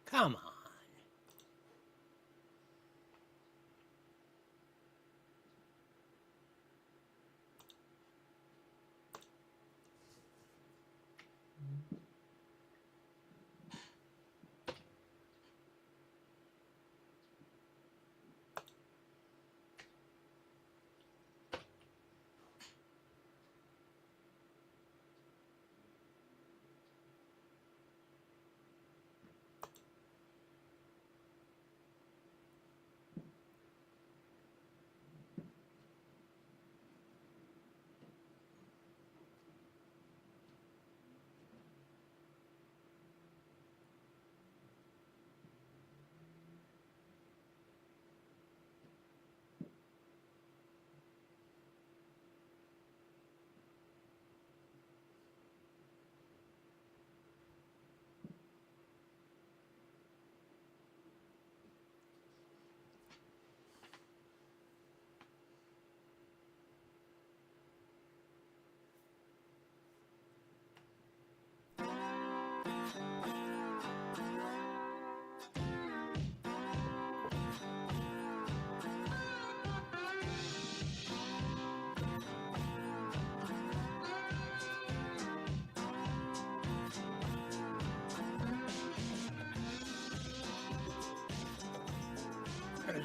Come on.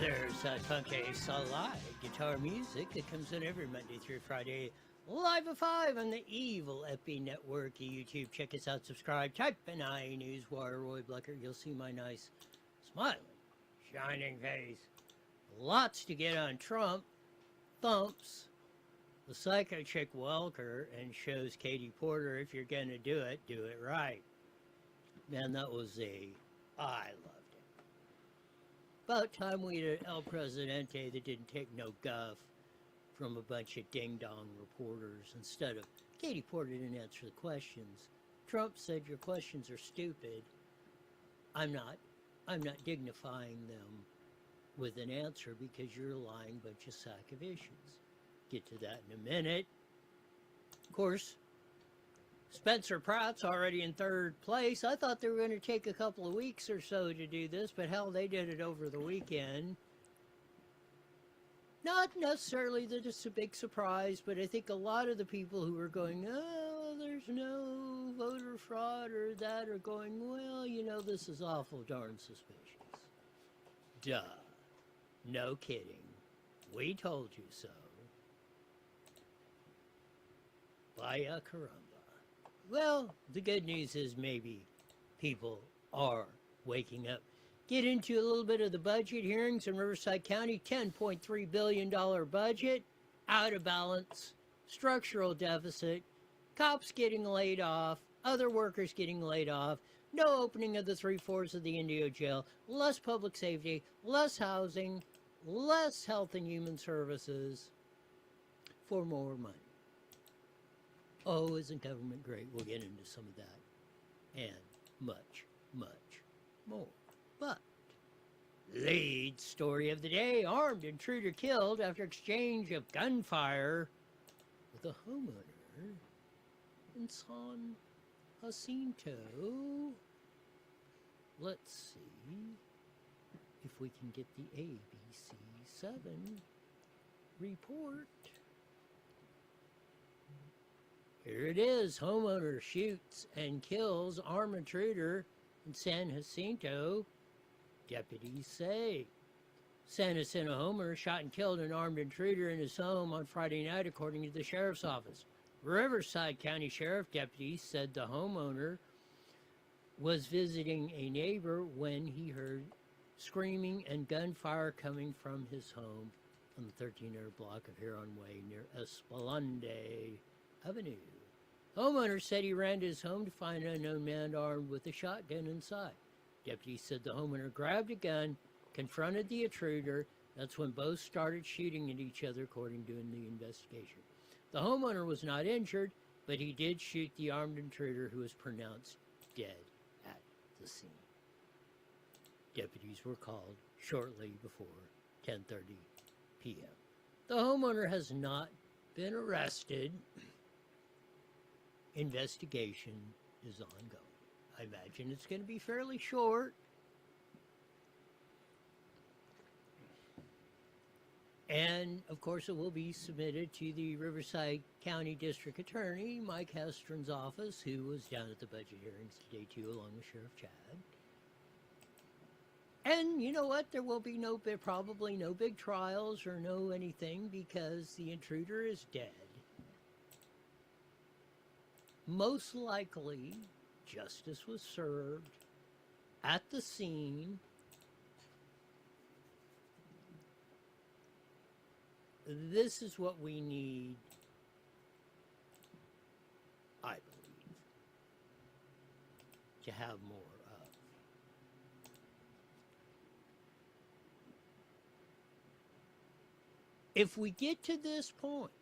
There's Funky Live guitar music that comes in every Monday through Friday, live at 5 on the Evil Epi Network YouTube. Check us out, subscribe, type in iNewsWire Roy Blecker. You'll see my nice, smiling, shining face. Lots to get on Trump, thumps, the psycho chick Welker, and shows Katie Porter, if you're going to do it right. Man, that was I loved it. About time we had an El Presidente that didn't take no guff from a bunch of ding-dong reporters. Instead of, Katie Porter didn't answer the questions. Trump said your questions are stupid. I'm not dignifying them with an answer because you're a lying bunch of sack of issues. Get to that in a minute. Of course, Spencer Pratt's already in third place. I thought they were going to take a couple of weeks or so to do this, but hell, they did it over the weekend. Not necessarily that it's a big surprise, but I think a lot of the people who were going, oh, there's no voter fraud or that, are going, well, you know, this is awful darn suspicious. Duh. No kidding. We told you so. Vaya caramba. Well, the good news is maybe people are waking up. Get into a little bit of the budget hearings in Riverside County. $10.3 billion budget, out of balance, structural deficit, cops getting laid off, other workers getting laid off, no opening of the 3/4 of the Indio jail, less public safety, less housing, less health and human services for more money. Oh, isn't government great? We'll get into some of that and much, much more. But lead story of the day, armed intruder killed after exchange of gunfire with a homeowner in San Jacinto. Let's see if we can get the ABC 7 report. Here it is. Homeowner shoots and kills armed intruder in San Jacinto. Deputies say. San Jacinto homeowner shot and killed an armed intruder in his home on Friday night, according to the sheriff's office. Riverside County Sheriff deputies said the homeowner was visiting a neighbor when he heard screaming and gunfire coming from his home on the 1300 block of Huron Way near Esplanade Avenue. Homeowner said he ran to his home to find an unknown man armed with a shotgun inside. Deputies said the homeowner grabbed a gun, confronted the intruder. That's when both started shooting at each other, according to the investigation. The homeowner was not injured, but he did shoot the armed intruder, who was pronounced dead at the scene. Deputies were called shortly before 10:30 p.m. The homeowner has not been arrested. Investigation is ongoing. I imagine it's going to be fairly short. And, of course, it will be submitted to the Riverside County District Attorney, Mike Hestron's office, who was down at the budget hearings today, too, along with Sheriff Chad. And you know what? There will be probably no big trials or no anything because the intruder is dead. Most likely, justice was served at the scene. This is what we need, I believe, to have more of. If we get to this point,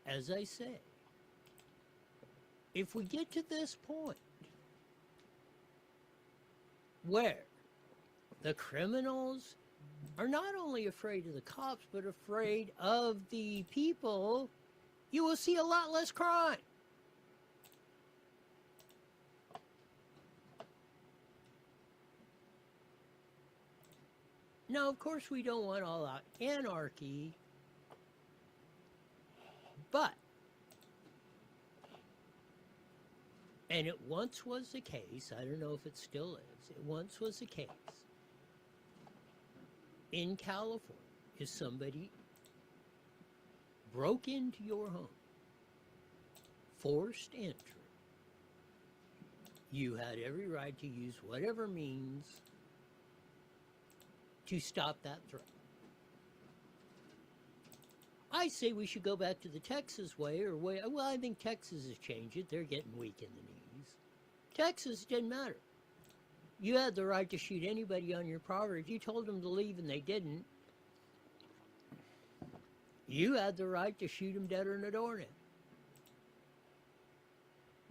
as I say, if we get to this point where the criminals are not only afraid of the cops, but afraid of the people, you will see a lot less crime. Now, of course, we don't want all-out anarchy, but, and it once was the case, I don't know if it still is, it once was the case, in California, if somebody broke into your home, forced entry, you had every right to use whatever means to stop that threat. I say we should go back to the Texas way, well, I think Texas has changed it. They're getting weak in the knees. Texas didn't matter. You had the right to shoot anybody on your property. If you told them to leave and they didn't, you had the right to shoot them dead or in a doornail.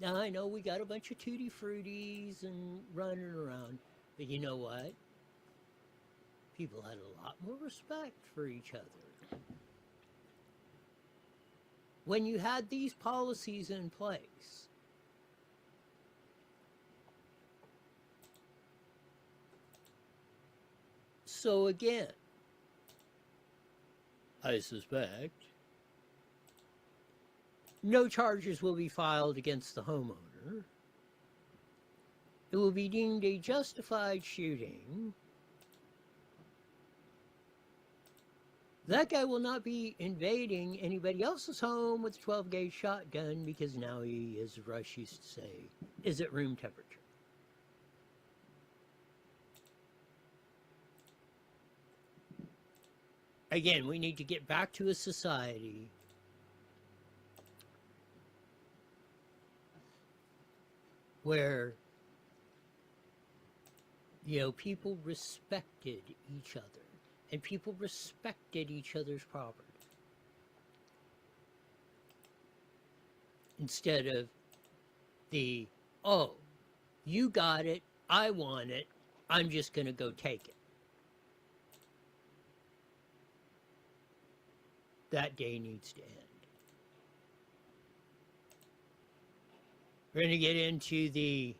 Now, I know we got a bunch of tutti fruities and running around, but you know what? People had a lot more respect for each other. When you had these policies in place, so again, I suspect no charges will be filed against the homeowner. It will be deemed a justified shooting. That guy will not be invading anybody else's home with a 12-gauge shotgun because now he, as Rush used to say, is at room temperature. Again, we need to get back to a society where, you know, people respected each other and people respected each other's property. Instead of the, oh, you got it, I want it, I'm just going to go take it. That day needs to end. We're going to get into the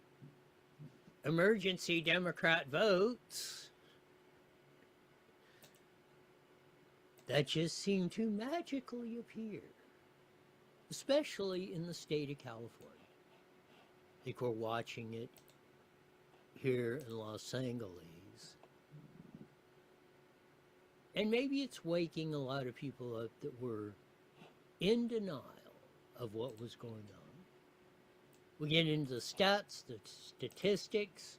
emergency Democrat votes that just seem to magically appear, especially in the state of California. I think we're watching it here in Los Angeles. And maybe it's waking a lot of people up that were in denial of what was going on. We get into the stats, the statistics,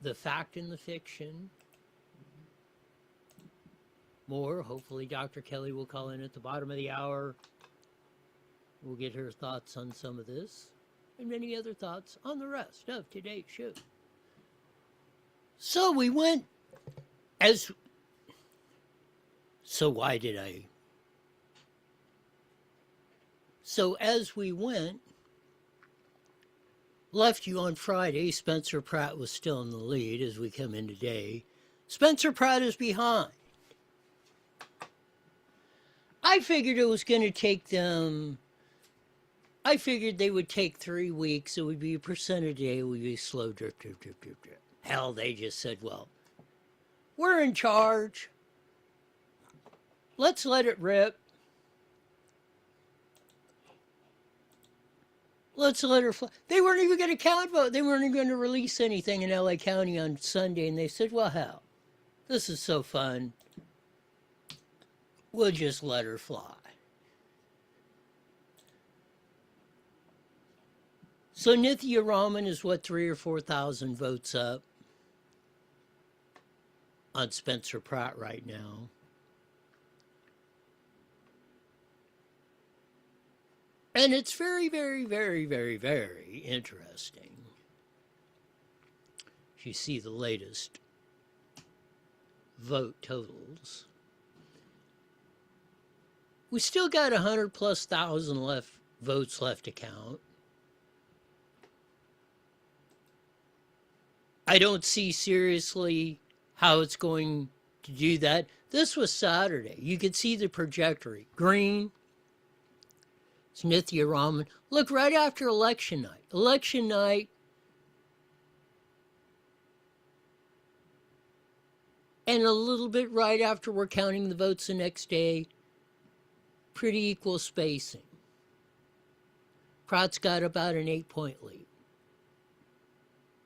the fact and the fiction. More, hopefully Dr. Kelly will call in at the bottom of the hour. We'll get her thoughts on some of this and many other thoughts on the rest of today's show. So we went as... So why did I... So as we went, left you on Friday, Spencer Pratt was still in the lead as we come in today. Spencer Pratt is behind. I figured it was going to take them... I figured they would take 3 weeks. It would be a percent a day. It would be slow drip, drip, drip, drip, drip. Hell, they just said, well, we're in charge. Let's let it rip. Let's let her fly. They weren't even going to count vote. They weren't even going to release anything in LA County on Sunday. And they said, well, hell, this is so fun. We'll just let her fly. So Nithya Raman is what, 3,000 or 4,000 votes up on Spencer Pratt right now. And it's very, very, very, very, very interesting. You see the latest vote totals. We still got 100,000+ votes left to count. I don't see seriously how it's going to do that. This was Saturday. You could see the trajectory. Green. It's Nithya Raman. Look, right after election night. Election night. And a little bit right after we're counting the votes the next day. Pretty equal spacing. Pratt's got about an 8-point lead.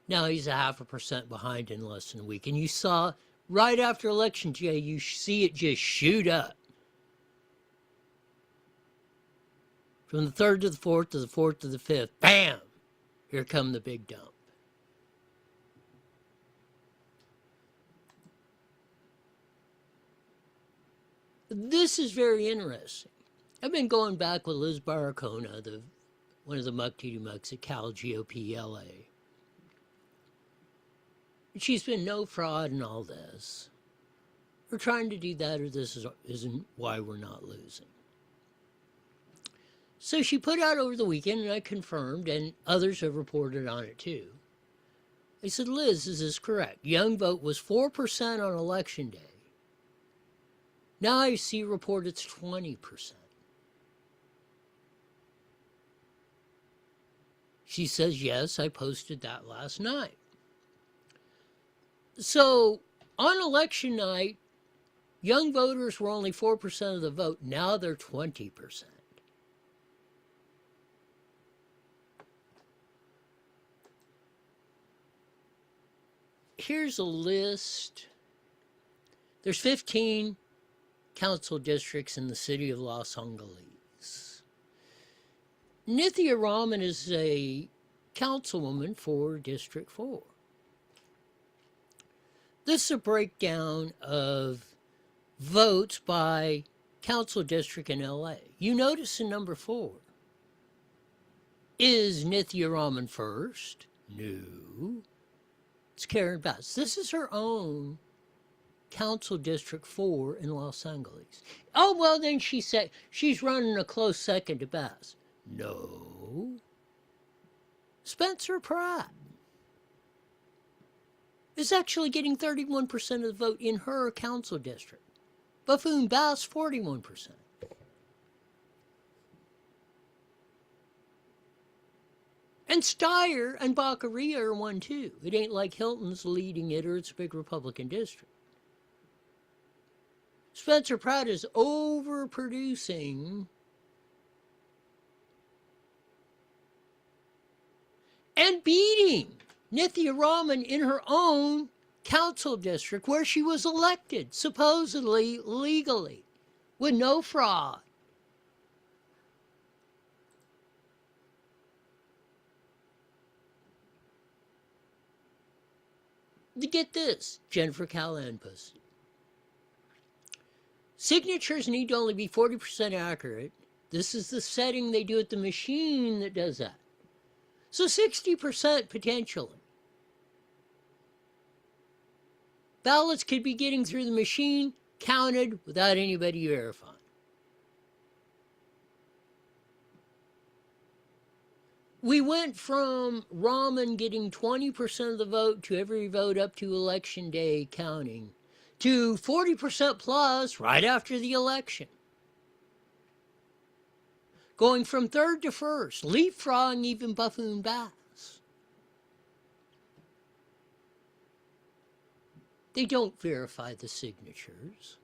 Now he's 0.5% behind in less than a week. And you saw right after election day, you see it just shoot up. From the 3rd to the 4th to the 4th to the 5th, bam! Here come the big dump. This is very interesting. I've been going back with Liz Barracona, one of the muck-to-mucks at Cal GOP LA. She's been no fraud in all this. We're trying to do that, or this isn't why we're not losing. So she put out over the weekend, and I confirmed, and others have reported on it too. I said, Liz, is this correct? Young vote was 4% on election day. Now I see a report it's 20%. She says, yes, I posted that last night. So on election night, young voters were only 4% of the vote. Now they're 20%. Here's a list. There's 15 council districts in the city of Los Angeles. Nithya Raman is a councilwoman for District 4. This is a breakdown of votes by council district in LA. You notice in number 4. Is Nithya Raman first? No. It's Karen Bass. This is her own council district 4 in Los Angeles. Oh, well, then she said she's running a close second to Bass. No. Spencer Pratt is actually getting 31% of the vote in her council district. Buffoon Bass, 41%. And Steyer and Baccaria are 1 too. It ain't like Hilton's leading it or it's a big Republican district. Spencer Pratt is overproducing and beating Nithya Raman in her own council district where she was elected, supposedly legally, with no fraud. To get this, Jennifer Callahan posted. Signatures need to only be 40% accurate. This is the setting they do at the machine that does that. So 60% potentially. Ballots could be getting through the machine, counted without anybody verifying. We went from Raman getting 20% of the vote to every vote up to election day counting to 40% plus right after the election. Going from 3rd to 1st, leapfrogging even Buffoon Bass. They don't verify the signatures.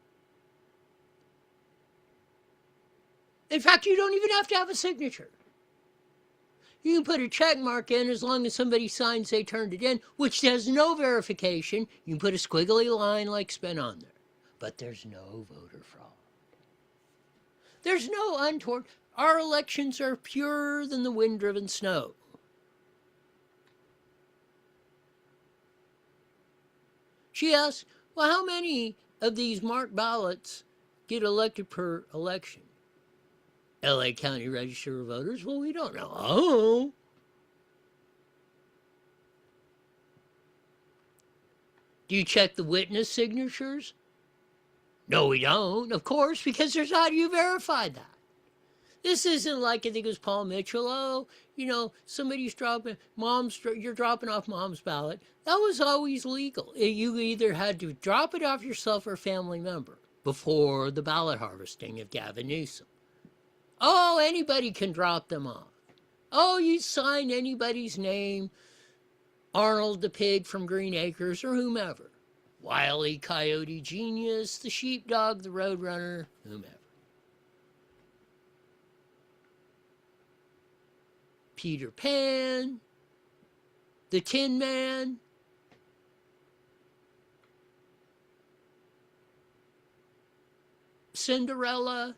In fact, you don't even have to have a signature. You can put a check mark in as long as somebody signs they turned it in, which has no verification. You can put a squiggly line like spin on there. But there's no voter fraud. There's no untoward. Our elections are purer than the wind-driven snow. She asked, well, how many of these marked ballots get elected per election? LA County Register of Voters? Well, we don't know. Oh. Do you check the witness signatures? No, we don't, of course, because there's how do you verify that? This isn't like, I think it was Paul Mitchell, oh, you know, somebody's dropping, you're dropping off mom's ballot. That was always legal. You either had to drop it off yourself or a family member before the ballot harvesting of Gavin Newsom. Oh, anybody can drop them off. Oh, you sign anybody's name, Arnold the pig from Green Acres or whomever. Wile E. Coyote Genius, the sheepdog, the roadrunner, whomever. Peter Pan, the Tin Man, Cinderella,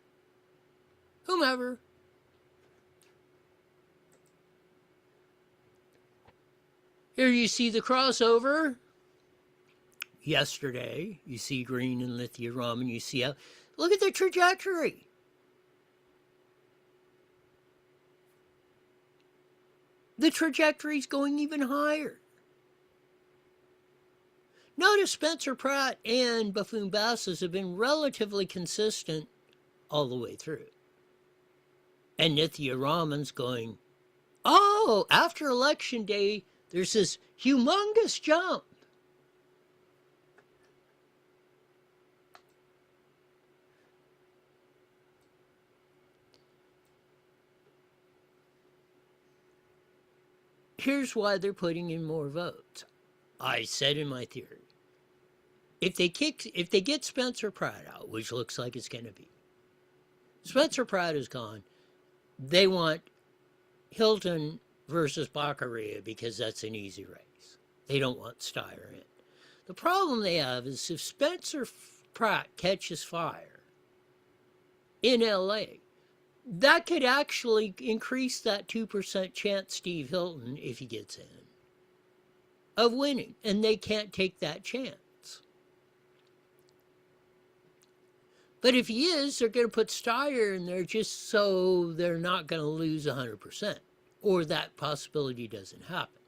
whomever. Here you see the crossover. Yesterday, you see Green and Lithia Raman, you see how, look at the trajectory. The trajectory's going even higher. Notice Spencer Pratt and Buffoon Basses have been relatively consistent all the way through. And Nithya Raman's going, oh, after Election Day, there's this humongous jump. Here's why they're putting in more votes. I said in my theory, if they get Spencer Pratt out, which looks like it's going to be, Spencer Pratt is gone. They want Hilton versus Baccaria because that's an easy race. They don't want Steyer in. The problem they have is if Spencer Pratt catches fire in LA, that could actually increase that 2% chance Steve Hilton, if he gets in, of winning. And they can't take that chance. But if he is, they're going to put Steyer in there just so they're not going to lose 100%. Or that possibility doesn't happen.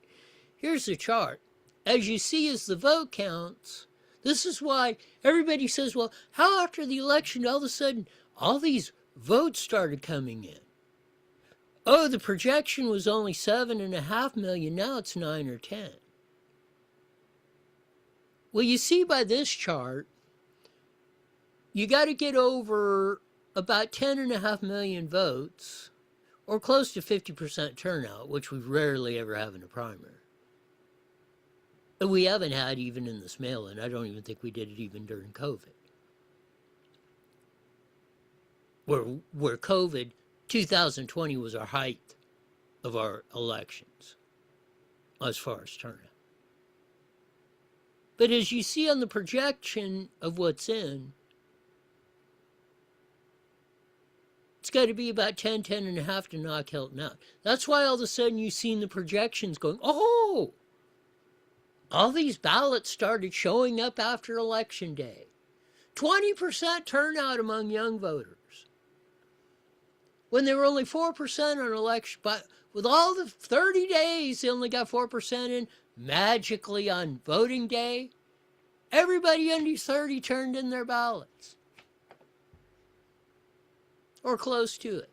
Here's the chart. As you see, as the vote counts, this is why everybody says, well, how after the election all of a sudden all these votes started coming in? Oh, the projection was only 7.5 million. Now it's 9 or 10. Well, you see by this chart, you got to get over about 10.5 million votes, or close to 50% turnout, which we rarely ever have in a primary. And we haven't had even in this mail-in. I don't even think we did it even during COVID. Where COVID, 2020 was our height of our elections as far as turnout. But as you see on the projection of what's in, it's got to be about 10.5 to knock Hilton out. That's why all of a sudden you've seen the projections going, oh, all these ballots started showing up after Election Day. 20% turnout among young voters. When they were only 4% on election, but with all the 30 days, they only got 4% in. Magically on voting day, everybody under 30 turned in their ballots. Or close to it.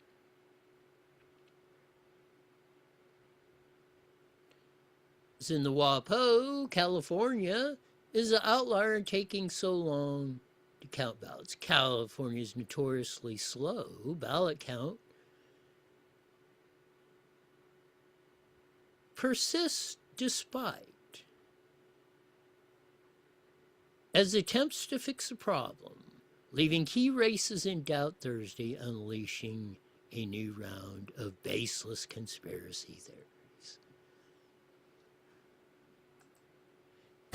It's in the WAPO, California, is an outlier in taking so long to count ballots. California is notoriously slow ballot count. Persists despite. as attempts to fix the problem, leaving key races in doubt Thursday, unleashing a new round of baseless conspiracy theories.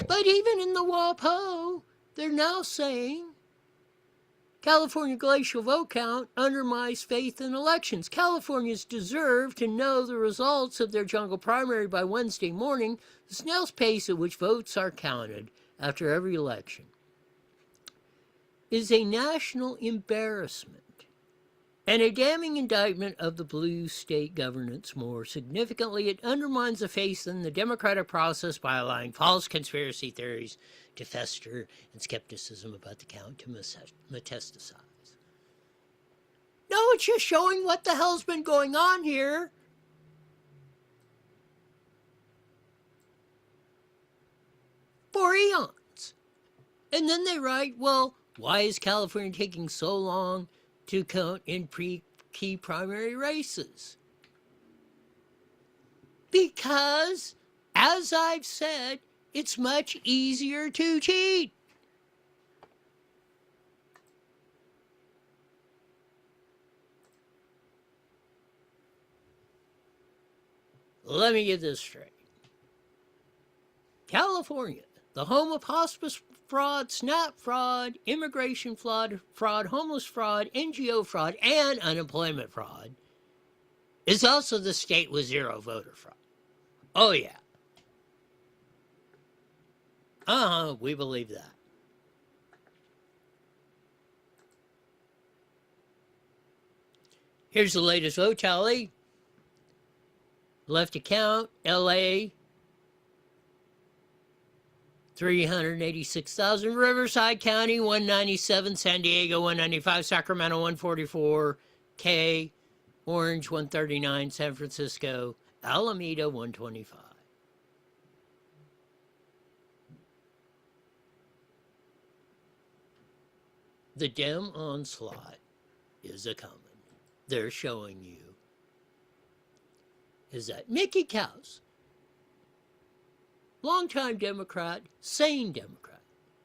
But even in the WAPO, they're now saying California glacial vote count undermines faith in elections. Californians deserve to know the results of their jungle primary by Wednesday morning, the snail's pace at which votes are counted after every election is a national embarrassment and a damning indictment of the blue state governance. More significantly, it undermines the faith in the democratic process by allowing false conspiracy theories to fester and skepticism about the count to metastasize. No, it's just showing what the hell's been going on here. For eons. And then they write, well, why is California taking so long to count in key primary races? Because, as I've said, it's much easier to cheat. Let me get this straight. California, the home of hospice fraud, SNAP fraud, immigration fraud, homeless fraud, NGO fraud, and unemployment fraud, is also the state with zero voter fraud. Oh, yeah. We believe that. Here's the latest vote tally. Left to count, LA, 386,000, Riverside County, 197, San Diego, 195, Sacramento, 144, K, Orange, 139, San Francisco, Alameda, 125. The Dem onslaught is a-coming. They're showing you is that Mickey Kaus, longtime Democrat, sane Democrat,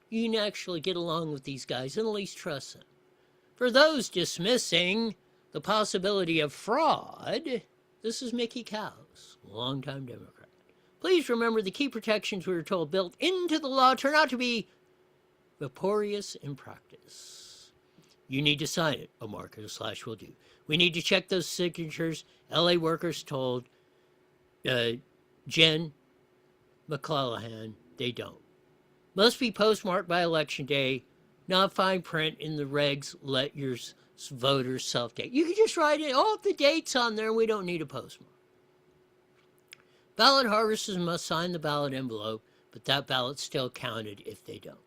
you can actually get along with these guys and at least trust them. For those dismissing the possibility of fraud, this is Mickey Kaus, longtime Democrat. Please remember the key protections we were told built into the law turn out to be vaporous in practice. You need to sign it, a marker / will do. We need to check those signatures. LA workers told Jen McClellan they don't. Must be postmarked by election day, not fine print in the regs, let your voters self-date. You can just write it, the date's on there, we don't need a postmark. Ballot harvesters must sign the ballot envelope, but that ballot's still counted if they don't.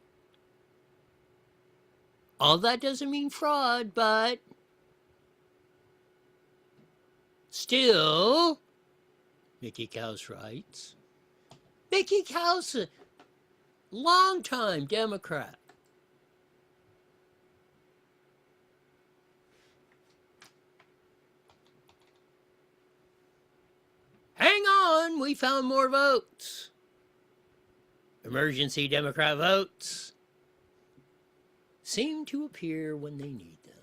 All that doesn't mean fraud, but still, Mickey Kaus writes, Mickey Kaus, a longtime Democrat. Hang on, we found more votes. Emergency Democrat votes seem to appear when they need them.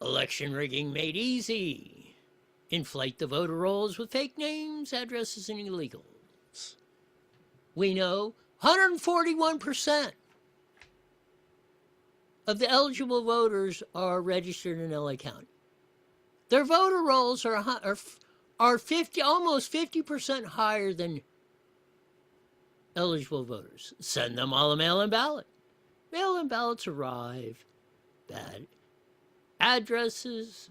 Election rigging made easy. Inflate the voter rolls with fake names, addresses, and illegals. We know 141% of the eligible voters are registered in LA County. Their voter rolls are 50, almost 50% higher than eligible voters. Send them all a mail-in ballot. Mail-in ballots arrive. Bad addresses,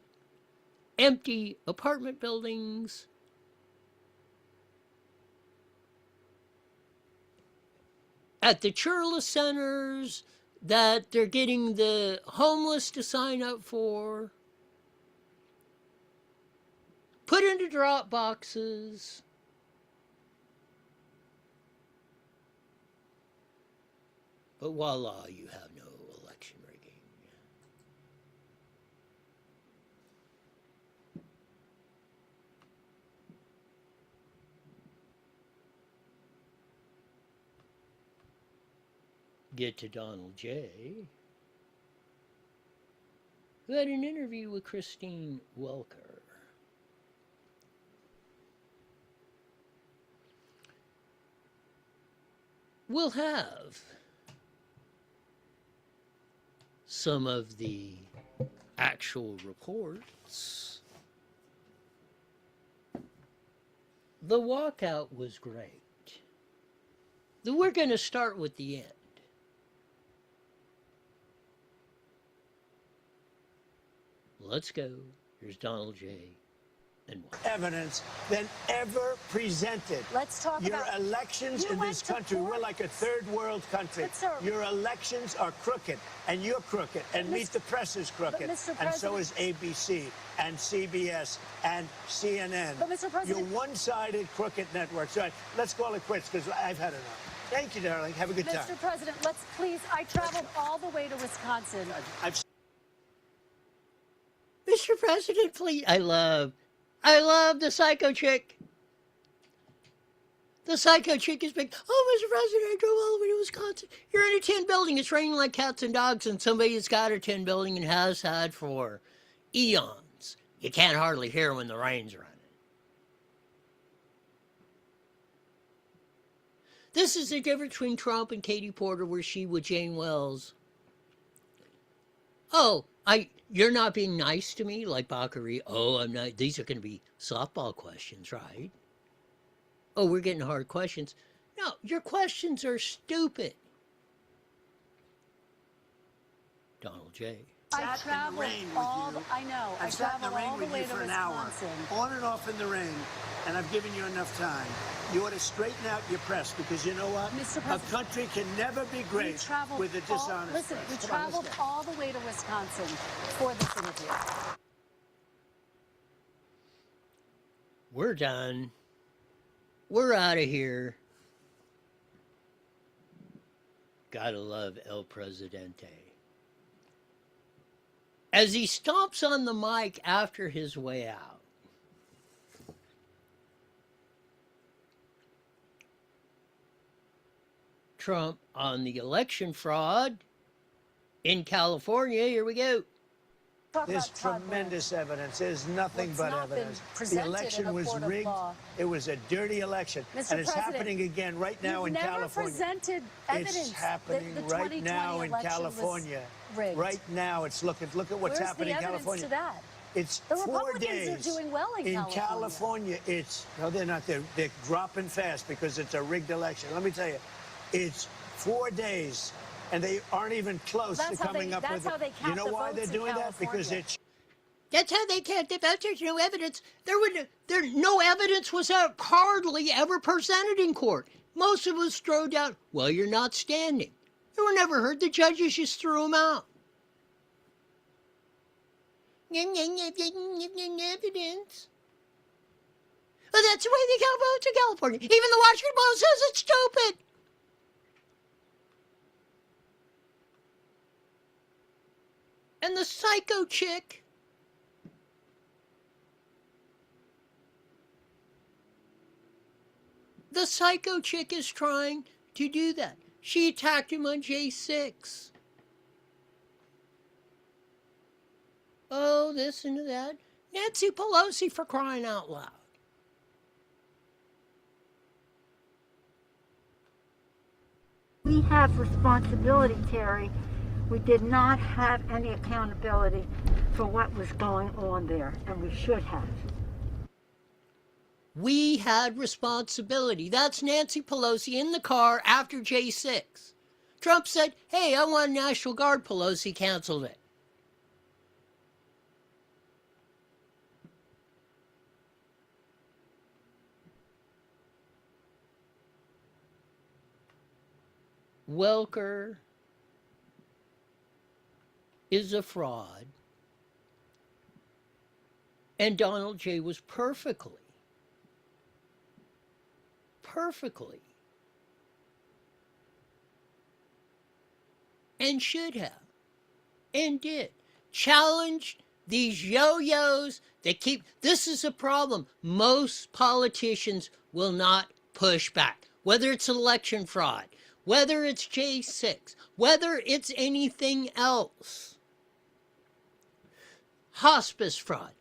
empty apartment buildings. At the Churla centers that they're getting the homeless to sign up for. Put into drop boxes. But voila, you have no election rigging. get to Donald J., who had an interview with Christine Welker. We'll have some of the actual reports. The walkout was great. We're going to start with the end. Let's go. Here's Donald J. and evidence than ever presented. Let's talk your about elections in this country. We're like a third world country. Your elections are crooked, and you're crooked, and Meet the Press is crooked, and so is ABC and CBS and CNN. But Mr. President, you're one-sided crooked networks. All right, let's call it quits because I've had enough. Thank you, darling. Have a good time. Mr. President, let's please. I traveled all the way to Wisconsin. Mr. President, please. I love the psycho chick. The psycho chick is big. Oh, Mr. President, I drove all the way to Wisconsin. You're in a tin building. It's raining like cats and dogs, and somebody's got a tin building and has had for eons. You can't hardly hear when the rain's running. This is the difference between Trump and Katie Porter, where she with Jane Wells. Oh, you're not being nice to me, like Bakary. Oh, I'm not. These are going to be softball questions, right? Oh, we're getting hard questions. No, your questions are stupid. Donald J. I traveled all. I know. I traveled all the way to Wisconsin. On and off in the rain, and I've given you enough time. You ought to straighten out your press because you know what? Mr. President, a country can never be great with a dishonest Listen, we traveled all the way to Wisconsin for this interview. We're done. We're out of here. Gotta love El Presidente. As he stomps on the mic after his way out, Trump on the election fraud in California. Here we go. There's tremendous evidence. There's nothing but evidence. The election was rigged. It was a dirty election. And it's happening again right now in California. Presented evidence. It's happening right now in California. Right now, it's look at what's happening in California. To that? It's the 4 Republicans days. are doing well in California. It's no, they're not. They're dropping fast because it's a rigged election. Let me tell you, it's 4 days. And they aren't even close to coming up with it. You know why they're doing that? Because it's... That's how they count the votes. There's no evidence. No evidence was hardly ever presented in court. Most of it was thrown out. Well, you're not standing. They were never heard. The judges just threw them out. Evidence. Well, that's the way they count votes in California. Even the Washington Post says it's stupid. And the psycho chick is trying to do that. She attacked him on J6. Oh, this and that. Nancy Pelosi, for crying out loud. We have responsibility, Terry. We did not have any accountability for what was going on there, and we should have. We had responsibility. That's Nancy Pelosi in the car after J6. Trump said, hey, I want National Guard. Pelosi canceled it. Welker is a fraud, and Donald J. was perfectly, and should have, and did, challenged these yo-yos that keep, this is a problem. Most politicians will not push back, whether it's election fraud, whether it's J6, whether it's anything else. Hospice fraud,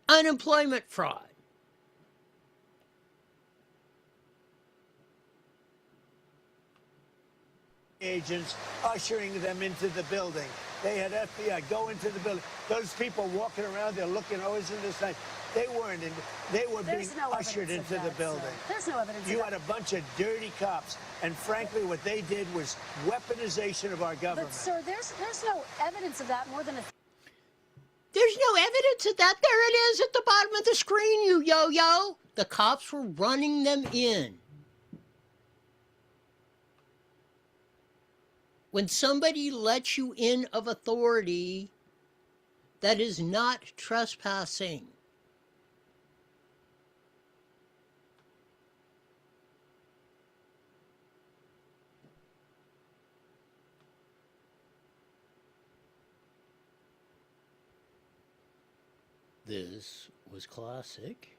unemployment fraud. Agents ushering them into the building. They had FBI go into the building. Those people walking around, they're looking always in the same. They weren't in. They were being ushered into the building. There's no evidence. You had a bunch of dirty cops, and frankly, what they did was weaponization of our government. But sir, there's no evidence of that more than a. There's no evidence of that. There it is at the bottom of the screen, you yo-yo. The cops were running them in. When somebody lets you in of authority, that is not trespassing. This was classic.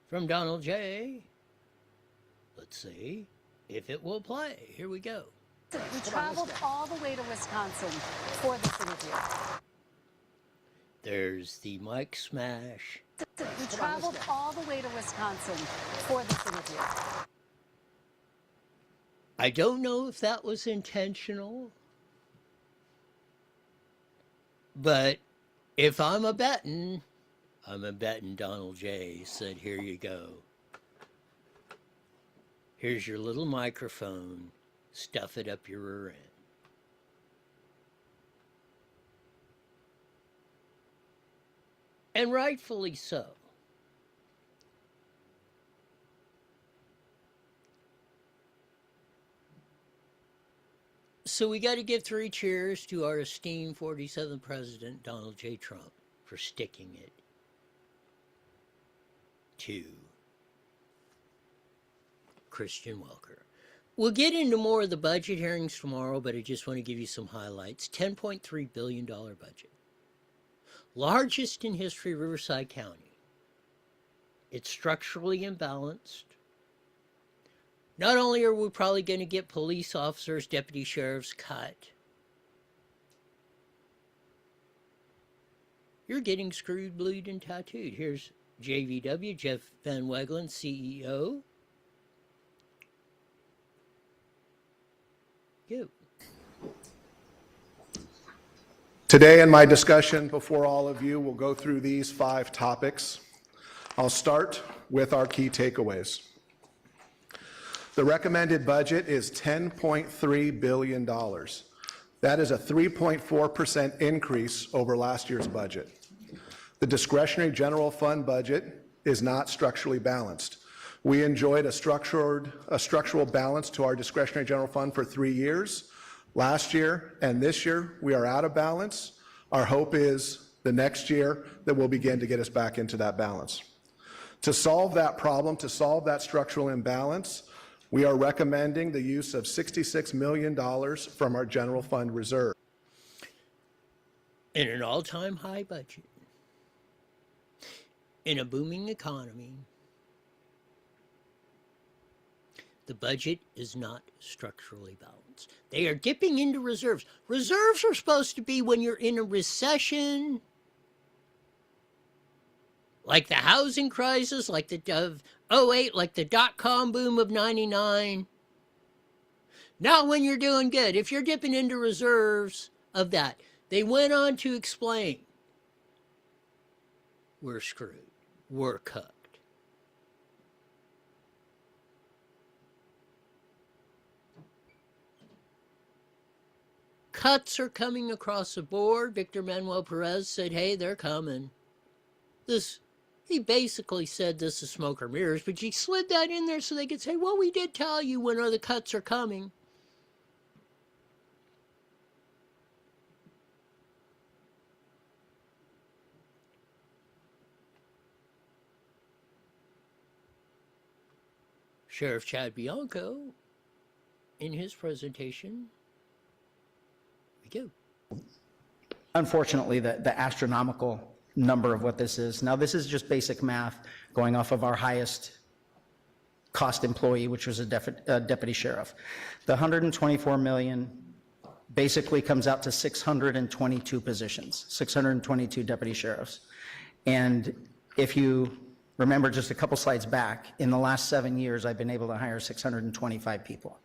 From Donald J. Let's see if it will play. Here we go. We traveled all the way to Wisconsin for this interview. There's the mic smash. We traveled all the way to Wisconsin for this interview. I don't know if that was intentional, but if I'm a betting Donald J. said, here you go. Here's your little microphone. Stuff it up your rear end. And rightfully so. So we got to give 3 cheers to our esteemed 47th President, Donald J. Trump, for sticking it to Christian Welker. We'll get into more of the budget hearings tomorrow, but I just want to give you some highlights. $10.3 billion budget. Largest in history, Riverside County. It's structurally imbalanced. Not only are we probably going to get police officers, deputy sheriffs cut, you're getting screwed, blued, and tattooed. Here's JVW, Jeff Van Wegelen, CEO. Go. Today in my discussion before all of you, we'll go through these 5 topics. I'll start with our key takeaways. The recommended budget is $10.3 billion. That is a 3.4% increase over last year's budget. The discretionary general fund budget is not structurally balanced. We enjoyed a structural balance to our discretionary general fund for 3 years. Last year and this year, we are out of balance. Our hope is the next year that we'll begin to get us back into that balance. To solve that problem, to solve that structural imbalance, we are recommending the use of $66 million from our general fund reserve. In an all-time high budget, in a booming economy, the budget is not structurally balanced. They are dipping into reserves. Reserves are supposed to be when you're in a recession, like the housing crisis, like the of 08, like the dot-com boom of 99. Not when you're doing good. If you're dipping into reserves of that. They went on to explain, we're screwed. We're cooked. Cuts are coming across the board. Victor Manuel Perez said, hey, they're coming. He basically said this is smoke or mirrors, but he slid that in there so they could say, well, we did tell you when the cuts are coming. Sheriff Chad Bianco, in his presentation, go. Unfortunately, the astronomical number of what this is. Now, this is just basic math going off of our highest cost employee, which was a deputy sheriff. The 124 million basically comes out to 622 positions, 622 deputy sheriffs. And if you remember just a couple slides back, in the last 7 years, I've been able to hire 625 people.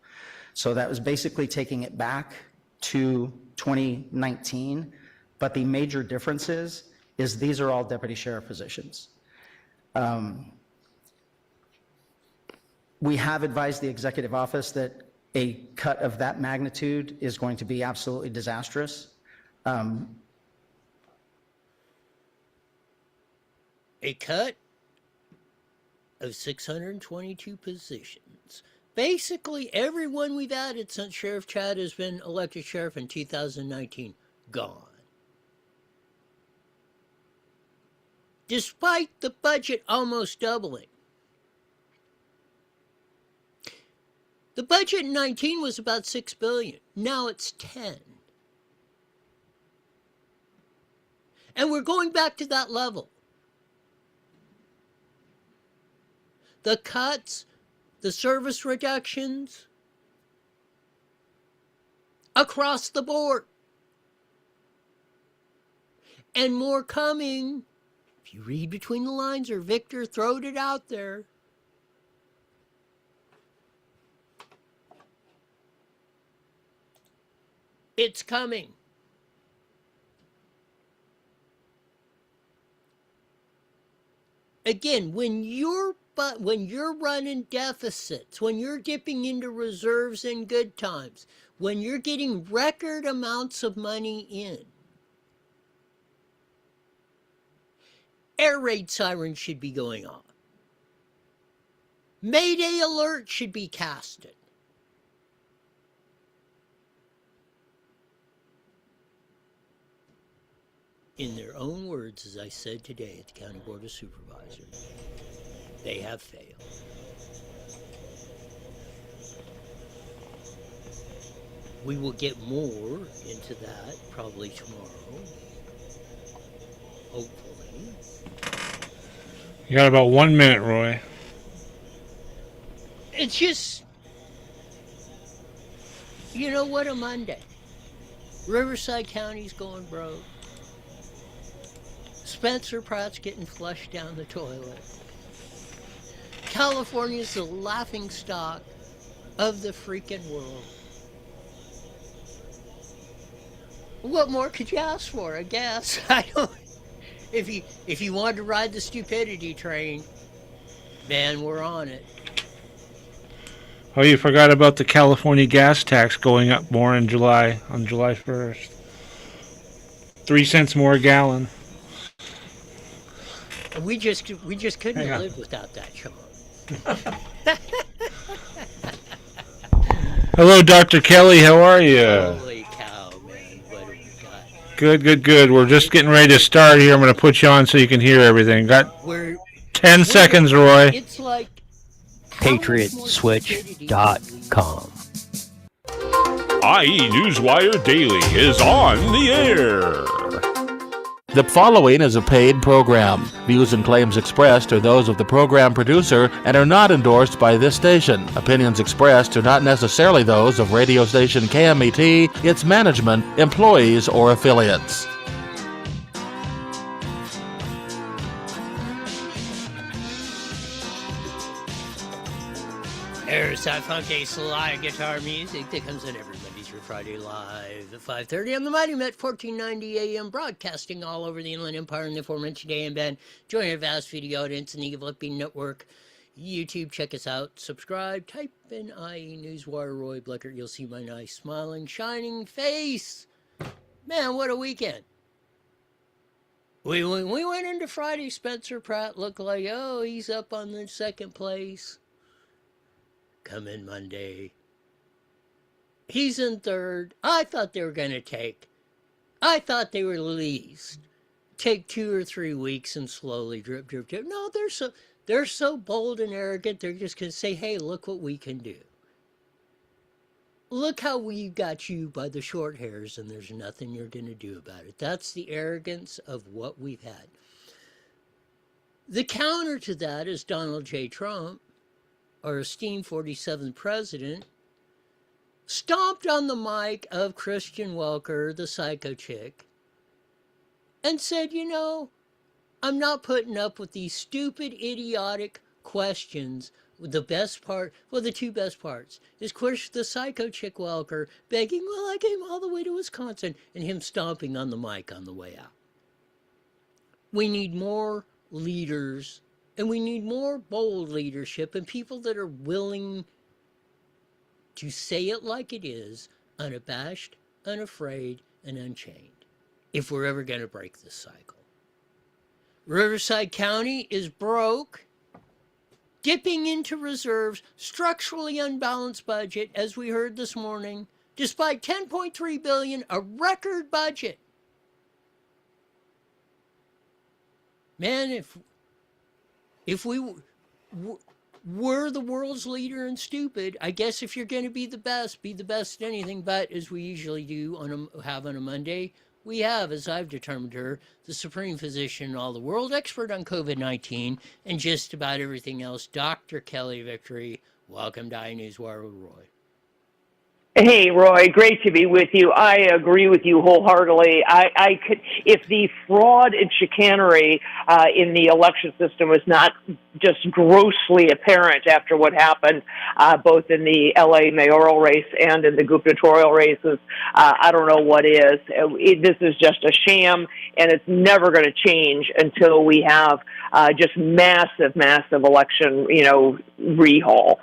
So that was basically taking it back to 2019. But the major difference is these are all deputy sheriff positions. We have advised the executive office that a cut of that magnitude is going to be absolutely disastrous. A cut of 622 positions. Basically, everyone we've added since Sheriff Chad has been elected sheriff in 2019, gone. Despite the budget almost doubling. The budget in 19 was about $6 billion. Now it's 10. And we're going back to that level. The cuts, the service reductions, across the board. And more coming. If you read between the lines, or Victor throwed it out there. It's coming. Again, when you're running deficits, when you're dipping into reserves in good times, when you're getting record amounts of money in, air raid sirens should be going on. Mayday alert should be casted. In their own words, as I said today at the County Board of Supervisors, they have failed. We will get more into that probably tomorrow. Hopefully. You got about 1 minute, Roy. It's just, you know what, a Monday. Riverside County's going broke. Spencer Pratt's getting flushed down the toilet. California's the laughing stock of the freaking world. What more could you ask for, I guess? I don't. If you wanted to ride the stupidity train, man, we're on it. Oh, you forgot about the California gas tax going up more in July, on July 1st. 3 cents more a gallon. We just couldn't have lived without that, Sean. Hello, Dr. Kelly. How are you? Holy cow, man. What do we got? Good. We're just getting ready to start here. I'm going to put you on so you can hear everything. Got 10 seconds, Roy. It's like PatriotSwitch.com. IE Newswire Daily is on the air. The following is a paid program. Views and claims expressed are those of the program producer and are not endorsed by this station. Opinions expressed are not necessarily those of radio station KMET, its management, employees, or affiliates. There's that funky slide guitar music that comes in every Monday through Friday live at 5:30 on the Mighty Met 1490 AM, broadcasting all over the Inland Empire and the aforementioned AM band. Join our vast video audience in the Evil Flipping Network. YouTube, check us out. Subscribe. Type in IE Newswire Roy Bleckert. You'll see my nice, smiling, shining face. Man, what a weekend. We went into Friday. Spencer Pratt looked like, oh, he's up on the second place. Come in Monday. He's in third. I thought they were going to take at least take 2 or 3 weeks and slowly drip. No, they're so bold and arrogant. They're just going to say, hey, look what we can do. Look how we got you by the short hairs, and there's nothing you're going to do about it. That's the arrogance of what we've had. The counter to that is Donald J. Trump our esteemed 47th president, stomped on the mic of Christian Welker, the psycho chick, and said, you know, I'm not putting up with these stupid, idiotic questions. The best part, well, the two best parts, is the psycho chick Welker begging, well, I came all the way to Wisconsin, and him stomping on the mic on the way out. We need more leaders, and we need more bold leadership, and people that are willing to say it like it is, unabashed, unafraid, and unchained, if we're ever going to break this cycle. Riverside County is broke, dipping into reserves, structurally unbalanced budget, as we heard this morning, despite $10.3 billion, a record budget. Man, if we were the world's leader in stupid, I guess if you're going to be the best at anything. But as we usually do on a Monday, we have, as I've determined her, the supreme physician in all the world, expert on COVID-19 and just about everything else, Dr. Kelly Victory. Welcome to iNews Wire with Roy. Hey, Roy, great to be with you. I agree with you wholeheartedly. I could, if the fraud and chicanery in the election system was not just grossly apparent after what happened, both in the LA mayoral race and in the gubernatorial races, I don't know what is. This is just a sham, and it's never going to change until we have just massive election, rehaul.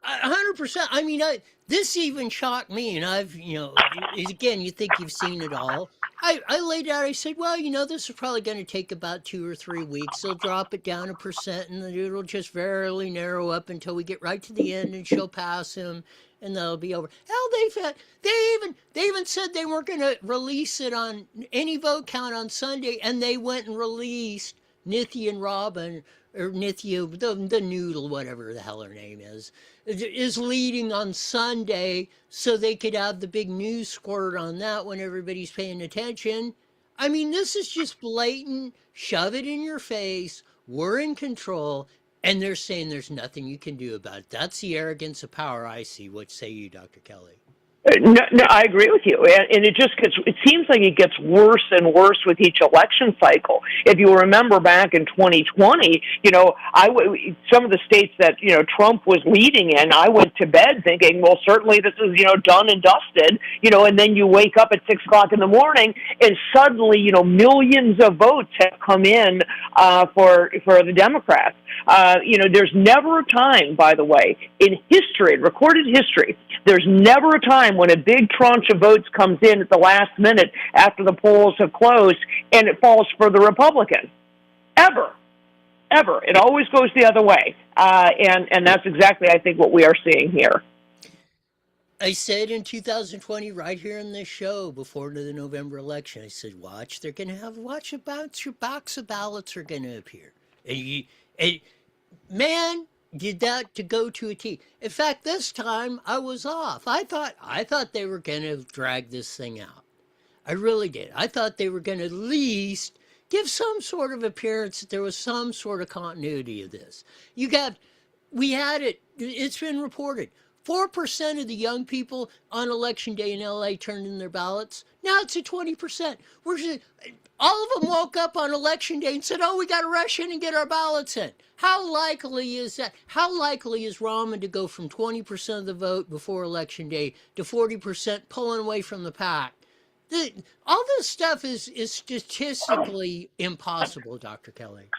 100%. I mean, this even shocked me, and I've, again, you think you've seen it all. I laid out, I said, well, this is probably going to take about 2 or 3 weeks. They'll drop it down 1%, and it'll just very narrow up until we get right to the end, and she'll pass him, and that'll be over. Hell, they even said they weren't going to release it on any vote count on Sunday, and they went and released Nithya and Robin, or Nithya, the noodle, whatever the hell her name is leading on Sunday, so they could have the big news squirt on that when everybody's paying attention. I mean, this is just blatant, shove it in your face, we're in control, and they're saying there's nothing you can do about it. That's the arrogance of power I see. What say you, Dr. Kelly? No, I agree with you, and it seems like it gets worse and worse with each election cycle. If you remember back in 2020, some of the states that, Trump was leading in, I went to bed thinking, well, certainly this is, done and dusted, and then you wake up at 6 o'clock in the morning and suddenly, millions of votes have come in for the Democrats. There's never a time, by the way, in history, in recorded history, there's never a time when a big tranche of votes comes in at the last minute after the polls have closed and it falls for the Republican. Ever. It always goes the other way. And that's exactly, I think, what we are seeing here. I said in 2020, right here in this show, before the November election, I said, watch a box of ballots are going to appear. Man, did that to go to a T. In fact, this time I was off. I thought they were going to drag this thing out. I really did. I thought they were going to at least give some sort of appearance that there was some sort of continuity of this. We had it. It's been reported. 4% of the young people on election day in LA turned in their ballots. Now it's at 20%. All of them woke up on election day and said, oh, we got to rush in and get our ballots in. How likely is that? How likely is Rahman to go from 20% of the vote before election day to 40% pulling away from the pack? All this stuff is statistically impossible, Dr. Kelly.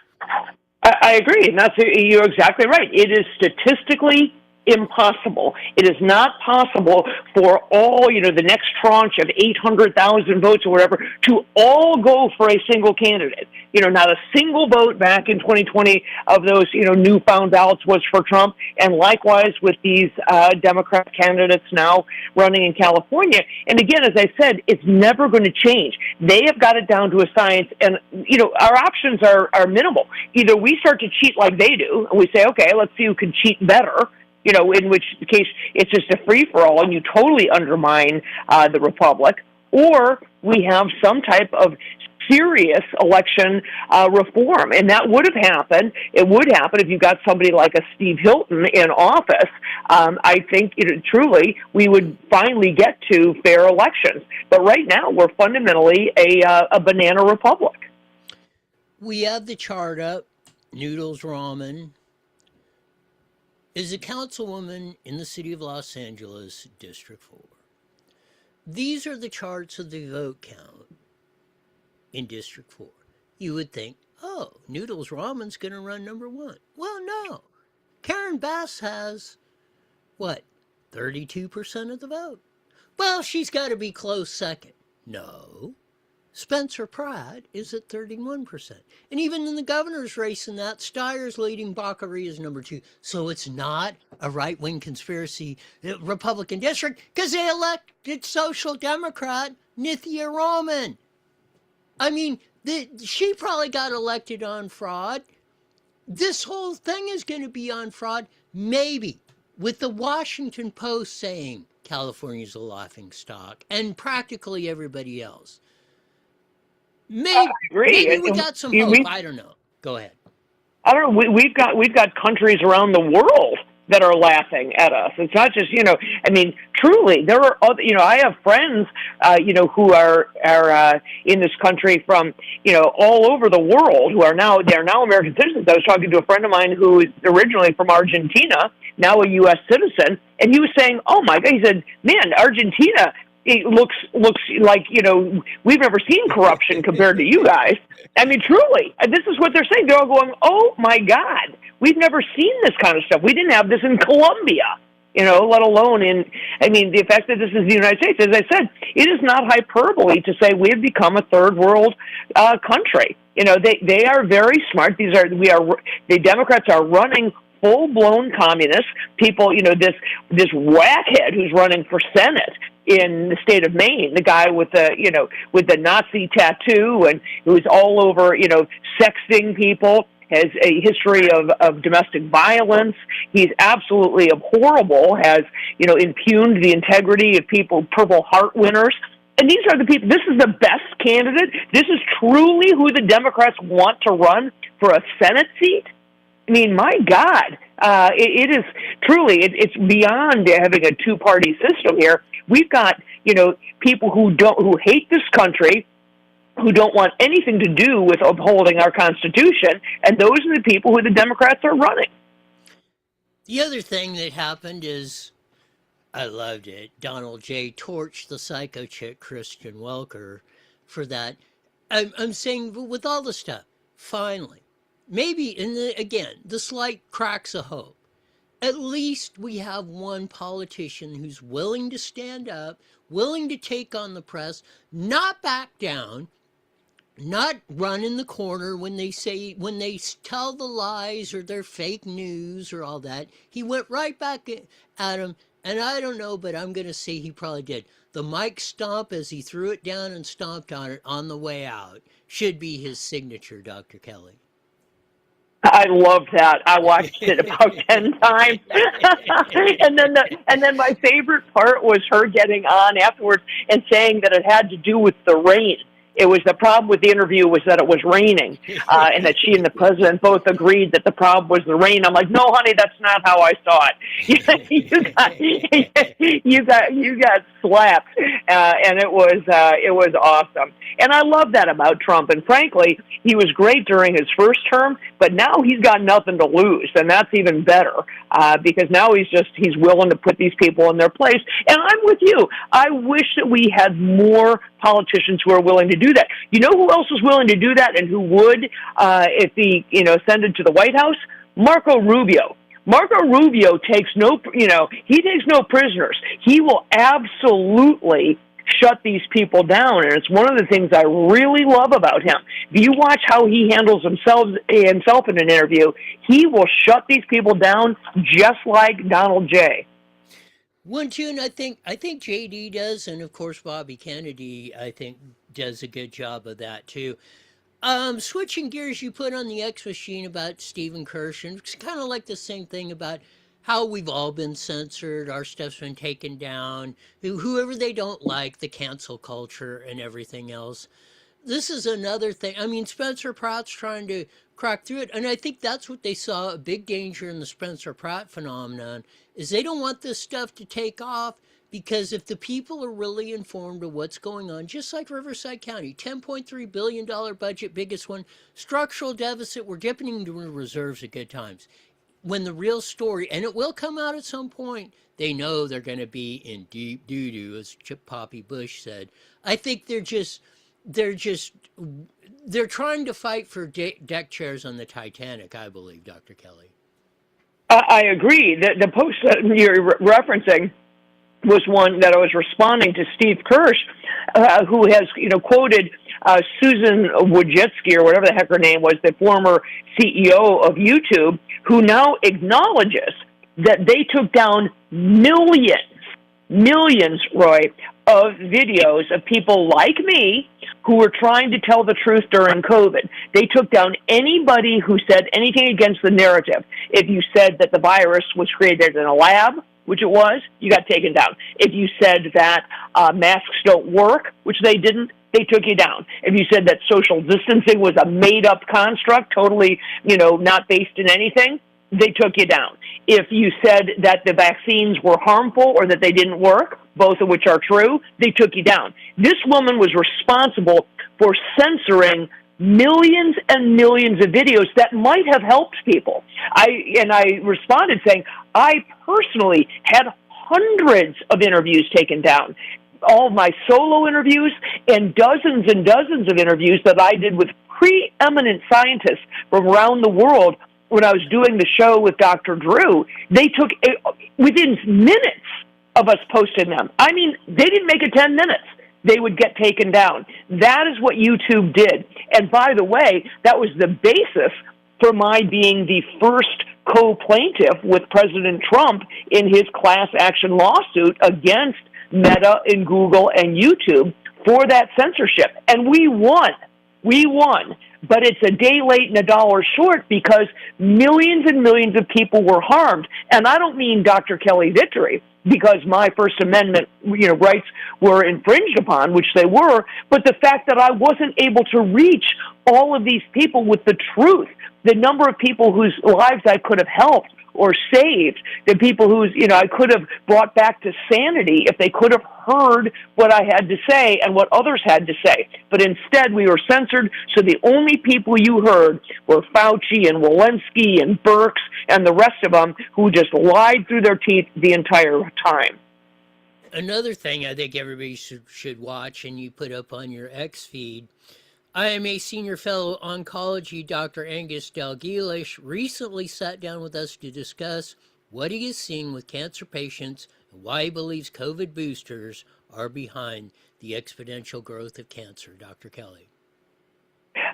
I agree, and you're exactly right. It is statistically impossible. It is not possible for all, the next tranche of 800,000 votes or whatever to all go for a single candidate. Not a single vote back in 2020 of those, newfound ballots was for Trump. And likewise with these Democrat candidates now running in California. And again, as I said, it's never going to change. They have got it down to a science. And, our options are minimal. Either we start to cheat like they do, and we say, okay, let's see who can cheat better, in which case it's just a free-for-all and you totally undermine the Republic, or we have some type of serious election reform. And that would have happened. It would happen if you got somebody like a Steve Hilton in office. I think truly we would finally get to fair elections. But right now we're fundamentally a banana republic. We have the chart up. Noodles Ramen is a councilwoman in the city of Los Angeles, District 4. These are the charts of the vote count in District 4. You would think, oh, Noodles Ramen's going to run number 1. Well, no. Karen Bass has, what, 32% of the vote? Well, she's got to be close second. No. Spencer Pratt is at 31%. And even in the governor's race in that, Steyer's leading, Bakary is number 2. So it's not a right-wing conspiracy Republican district because they elected Social Democrat Nithya Raman. I mean, she probably got elected on fraud. This whole thing is going to be on fraud, maybe, with the Washington Post saying California's a laughingstock and practically everybody else. Maybe we got some hope. I don't know. Go ahead. I don't know. We've got countries around the world that are laughing at us. It's not just, I mean, truly, there are other, I have friends, who are in this country from, all over the world they're now American citizens. I was talking to a friend of mine who is originally from Argentina, now a U.S. citizen, and he was saying, oh my God, he said, man, Argentina, it looks like, we've never seen corruption compared to you guys. I mean, truly, this is what they're saying. They're all going, oh, my God, we've never seen this kind of stuff. We didn't have this in Colombia, let alone the fact that this is the United States. As I said, it is not hyperbole to say we have become a third world country. They are very smart. The Democrats are running full-blown communists, people, this whackhead who's running for Senate in the state of Maine, the guy with the Nazi tattoo and who's all over, sexting people, has a history of domestic violence. He's absolutely abhorrible, has, impugned the integrity of people, Purple Heart winners. And these are the people, this is the best candidate. This is truly who the Democrats want to run for a Senate seat. I mean, my God, it is truly, it's beyond having a two-party system here. We've got, people who hate this country, who don't want anything to do with upholding our Constitution, and those are the people who the Democrats are running. The other thing that happened is, I loved it, Donald J. torched the psycho chick Christian Welker for that. I'm saying, with all the stuff, finally, maybe again, the slight cracks of hope. At least we have one politician who's willing to stand up, willing to take on the press, not back down, not run in the corner when they tell the lies or their fake news or all that. He went right back at him, and I don't know, but I'm going to say he probably did. The mic stomp as he threw it down and stomped on it on the way out should be his signature, Dr. Kelly. I loved that. I watched it about 10 times. and then my favorite part was her getting on afterwards and saying that it had to do with the rain. It was the problem with the interview was that it was raining, and that she and the president both agreed that the problem was the rain. I'm like, no, honey, that's not how I saw it. you got slapped, and it was awesome. And I love that about Trump. And frankly, he was great during his first term, but now he's got nothing to lose, and that's even better because now he's willing to put these people in their place. And I'm with you. I wish that we had more politicians who are willing to do that. You know who else is willing to do that and who would if he ascended to the White House? Marco Rubio. Marco Rubio takes no prisoners. He will absolutely shut these people down, and it's one of the things I really love about him. If you watch how he handles himself in an interview, he will shut these people down just like Donald J. One tune I think JD does, and of course Bobby Kennedy I think does a good job of that too. Switching gears, you put on the X machine about Stephen Kirsch, and it's kind of like the same thing about how we've all been censored, our stuff's been taken down, whoever they don't like, the cancel culture and everything else. this is another thing. I mean, Spencer Pratt's trying to crack through it, and I think that's what they saw a big danger in the Spencer Pratt phenomenon is they don't want this stuff to take off because if the people are really informed of what's going on, just like Riverside County, $10.3 billion budget, biggest one, structural deficit, we're dipping into reserves at good times. When the real story, and it will come out at some point, they know they're going to be in deep doo-doo, as Chip Poppy Bush said. I think they're trying to fight for deck chairs on the Titanic, I believe, Dr. Kelly. I agree. The post that you're referencing was one that I was responding to Steve Kirsch, who has, quoted Susan Wojcicki, or whatever the heck her name was, the former CEO of YouTube, who now acknowledges that they took down millions, Roy, of videos of people like me who were trying to tell the truth during COVID. They took down anybody who said anything against the narrative. If you said that the virus was created in a lab, which it was, you got taken down. If you said that masks don't work, which they didn't, they took you down. If you said that social distancing was a made-up construct, totally, not based in anything, they took you down. If you said that the vaccines were harmful or that they didn't work, both of which are true, they took you down. This woman was responsible for censoring millions and millions of videos that might have helped people. I responded saying, I personally had hundreds of interviews taken down. All of my solo interviews and dozens of interviews that I did with preeminent scientists from around the world when I was doing the show with Dr. Drew, they took, within minutes of us posting them. I mean, they didn't make it 10 minutes. They would get taken down. That is what YouTube did. And by the way, that was the basis for my being the first co-plaintiff with President Trump in his class action lawsuit against Meta and Google and YouTube for that censorship. And we won. We won. But it's a day late and a dollar short because millions and millions of people were harmed. And I don't mean Dr. Kelly victory because my First Amendment rights were infringed upon, which they were, but the fact that I wasn't able to reach all of these people with the truth, the number of people whose lives I could have helped or saved, the people whose, I could have brought back to sanity if they could have heard what I had to say and what others had to say. But instead, we were censored, so the only people you heard were Fauci and Walensky and Birx and the rest of them who just lied through their teeth the entire time. Another thing I think everybody should watch, and you put up on your X feed, IMA Senior Fellow Oncology Dr. Angus Dalgleish recently sat down with us to discuss what he is seeing with cancer patients and why he believes COVID boosters are behind the exponential growth of cancer. Dr. Kelly.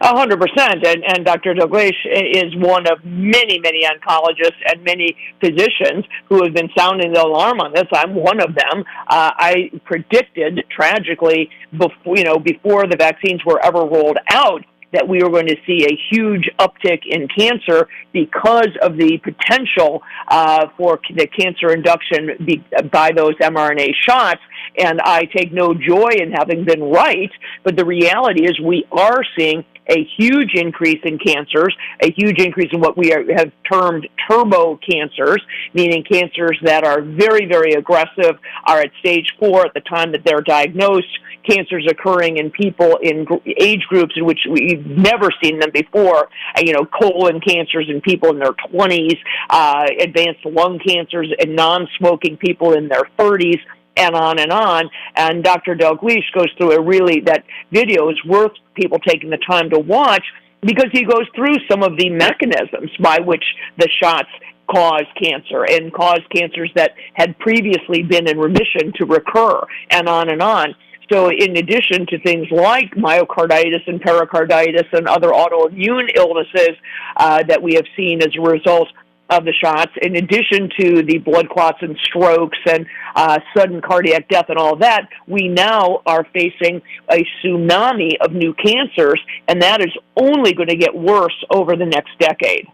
100%, and Dr. Dalgleish is one of many oncologists and many physicians who have been sounding the alarm on this. I'm one of them. I predicted, tragically, before the vaccines were ever rolled out, that we were going to see a huge uptick in cancer because of the potential for the cancer induction by those mRNA shots. And I take no joy in having been right, but the reality is we are seeing a huge increase in cancers, a huge increase in what we have termed turbo cancers, meaning cancers that are very, very aggressive, are at stage 4 at the time that they're diagnosed, cancers occurring in people in age groups in which we've never seen them before, colon cancers in people in their 20s, advanced lung cancers in non-smoking people in their 30s, and on and on. And Dr. Dalgleish goes through that video is worth people taking the time to watch because he goes through some of the mechanisms by which the shots cause cancer and cause cancers that had previously been in remission to recur, and on and on. So in addition to things like myocarditis and pericarditis and other autoimmune illnesses that we have seen as a result of the shots, in addition to the blood clots and strokes and sudden cardiac death and all of that, we now are facing a tsunami of new cancers, and that is only going to get worse over the next decade.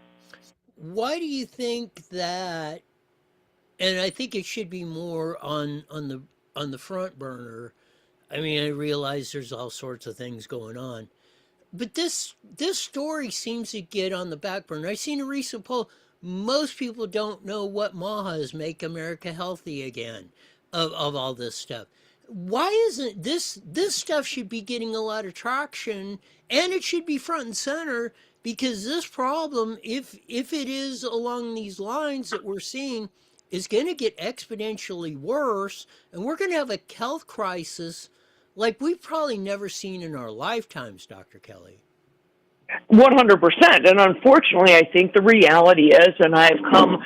Why do you think that, and I think it should be more on the front burner, I mean, I realize there's all sorts of things going on. But this story seems to get on the back burner. I've seen a recent poll. Most people don't know what MAHAs make America healthy again of all this stuff. Why isn't this stuff should be getting a lot of traction, and it should be front and center, because this problem, if it is along these lines that we're seeing, is going to get exponentially worse, and we're going to have a health crisis like we've probably never seen in our lifetimes, Dr. Kelly. 100%. And unfortunately, I think the reality is, and I've come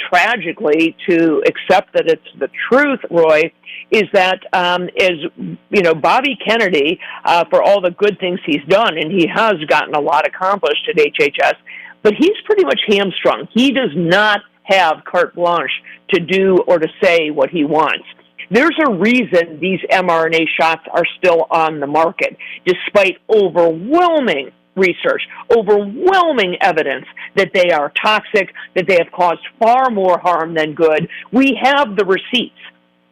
tragically to accept that it's the truth, Roy, is that Bobby Kennedy, for all the good things he's done, and he has gotten a lot accomplished at HHS, but he's pretty much hamstrung. He does not have carte blanche to do or to say what he wants. There's a reason these mRNA shots are still on the market, despite overwhelming research, overwhelming evidence that they are toxic, that they have caused far more harm than good. We have the receipts.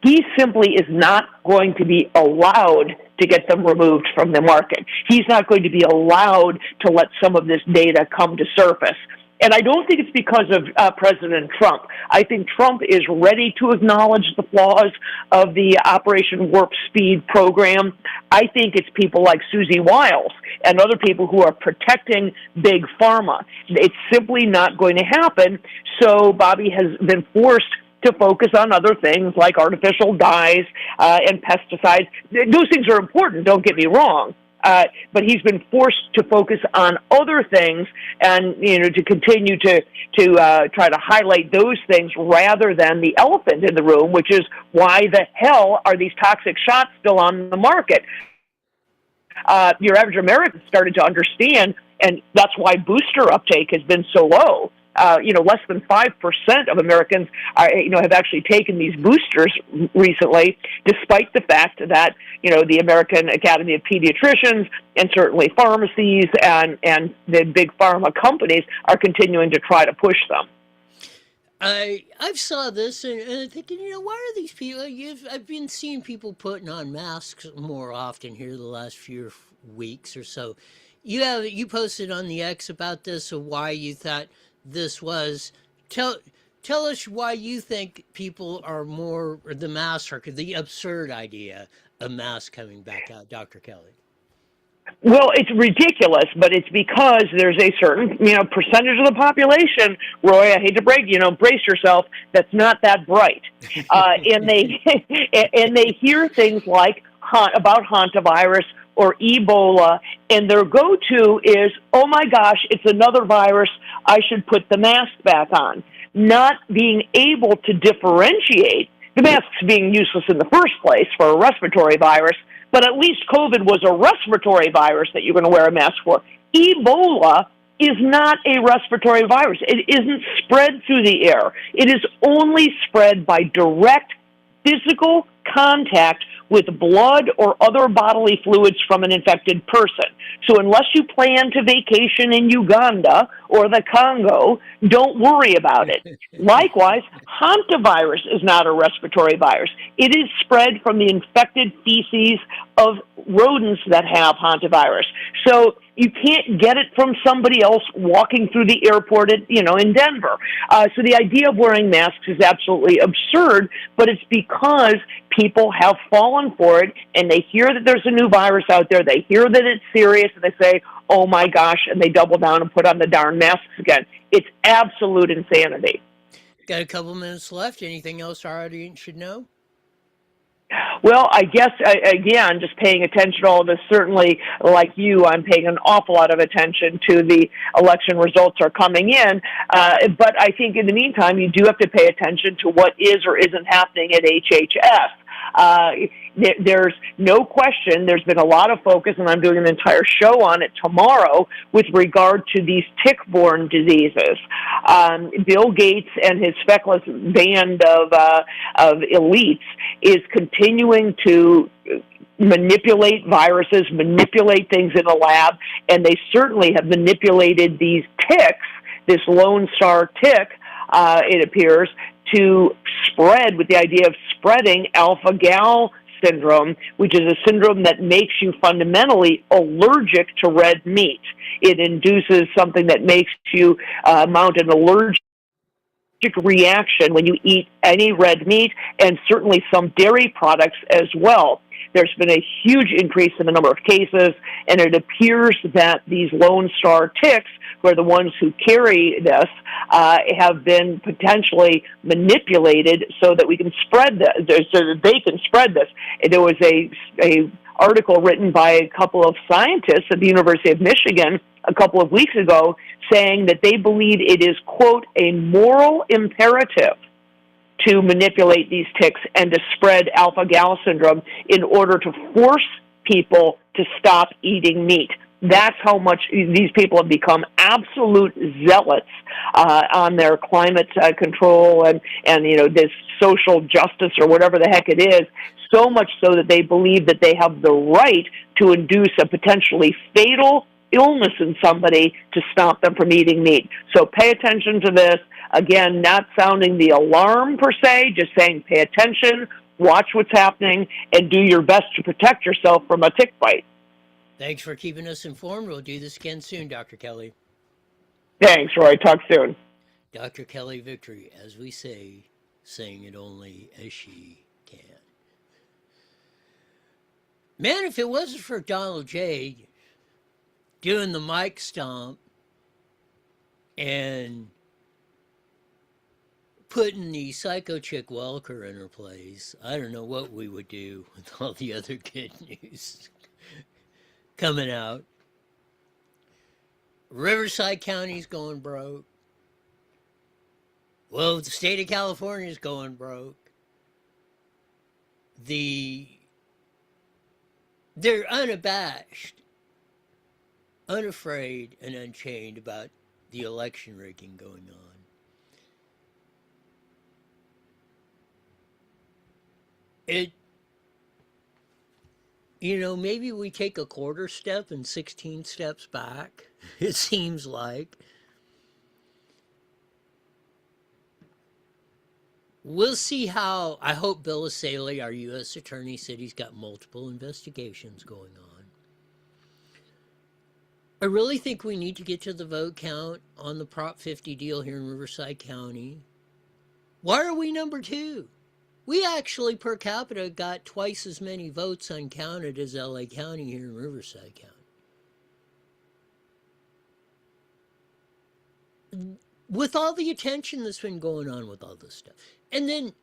He simply is not going to be allowed to get them removed from the market. He's not going to be allowed to let some of this data come to surface. And I don't think it's because of President Trump. I think Trump is ready to acknowledge the flaws of the Operation Warp Speed program. I think it's people like Susie Wiles and other people who are protecting Big Pharma. It's simply not going to happen. So Bobby has been forced to focus on other things like artificial dyes and pesticides. Those things are important, don't get me wrong. But he's been forced to focus on other things and, to continue to try to highlight those things rather than the elephant in the room, which is why the hell are these toxic shots still on the market? Your average American started to understand, and that's why booster uptake has been so low. Less than 5% of Americans have actually taken these boosters recently, despite the fact that, the American Academy of Pediatricians and certainly pharmacies and the big pharma companies are continuing to try to push them. I've saw this and I'm thinking, why are these people? I've been seeing people putting on masks more often here the last few weeks or so. You posted on the X about this, of why you thought this was. Tell us why you think people are more the mask, or the absurd idea of masks coming back out, Dr. Kelly. Well, it's ridiculous, but it's because there's a certain, percentage of the population, Roy, I hate to break, brace yourself, that's not that bright. And they hear things like about hantavirus or Ebola, and their go-to is, oh my gosh, it's another virus, I should put the mask back on. Not being able to differentiate, the masks being useless in the first place for a respiratory virus, but at least COVID was a respiratory virus that you're going to wear a mask for. Ebola is not a respiratory virus. It isn't spread through the air. It is only spread by direct physical contact with blood or other bodily fluids from an infected person. So unless you plan to vacation in Uganda or the Congo, don't worry about it. Likewise, hantavirus is not a respiratory virus. It is spread from the infected feces of rodents that have hantavirus. So you can't get it from somebody else walking through the airport in Denver. So the idea of wearing masks is absolutely absurd, but it's because people have fallen for it, and they hear that there's a new virus out there, they hear that it's serious, and they say, oh my gosh, and they double down and put on the darn masks again. It's absolute insanity. Got a couple minutes left. Anything else our audience should know? Well, I guess, again, just paying attention to all of this, certainly like you, I'm paying an awful lot of attention to the election results are coming in. But I think in the meantime, you do have to pay attention to what is or isn't happening at HHS. There's no question there's been a lot of focus, and I'm doing an entire show on it tomorrow, with regard to these tick-borne diseases. Bill Gates and his feckless band of elites is continuing to manipulate viruses, manipulate things in a lab, and they certainly have manipulated these ticks, this Lone Star tick, it appears, to spread with the idea of spreading alpha-gal syndrome, which is a syndrome that makes you fundamentally allergic to red meat. It induces something that makes you mount an allergic reaction when you eat any red meat, and certainly some dairy products as well. There's been a huge increase in the number of cases, and it appears that these Lone Star ticks, who are the ones who carry this, have been potentially manipulated so that we can spread this, so that they can spread this. There was a article written by a couple of scientists at the University of Michigan a couple of weeks ago saying that they believe it is, quote, a moral imperative to manipulate these ticks and to spread alpha-gal syndrome in order to force people to stop eating meat. That's how much these people have become absolute zealots on their climate control and this social justice or whatever the heck it is, so much so that they believe that they have the right to induce a potentially fatal illness in somebody to stop them from eating meat. So pay attention to this. Again, not sounding the alarm per se, just saying pay attention, watch what's happening, and do your best to protect yourself from a tick bite. Thanks for keeping us informed. We'll do this again soon, Dr. Kelly. Thanks, Roy. Talk soon. Dr. Kelly Victory, as we say, saying it only as she can. Man, if it wasn't for Donald J. doing the mic stomp and putting the psycho chick Welker in her place, I don't know what we would do with all the other good news coming out. Riverside County's going broke. Well, the state of California's going broke. They're unabashed, unafraid, and unchained about the election rigging going on. Maybe we take a quarter step and 16 steps back, it seems like. We'll see how. I hope Bill Asaley, our U.S. Attorney, said he's got multiple investigations going on. I really think we need to get to the vote count on the Prop 50 deal here in Riverside County. Why are we number 2? We actually, per capita, got twice as many votes uncounted as LA County here in Riverside County. With all the attention that's been going on with all this stuff. And then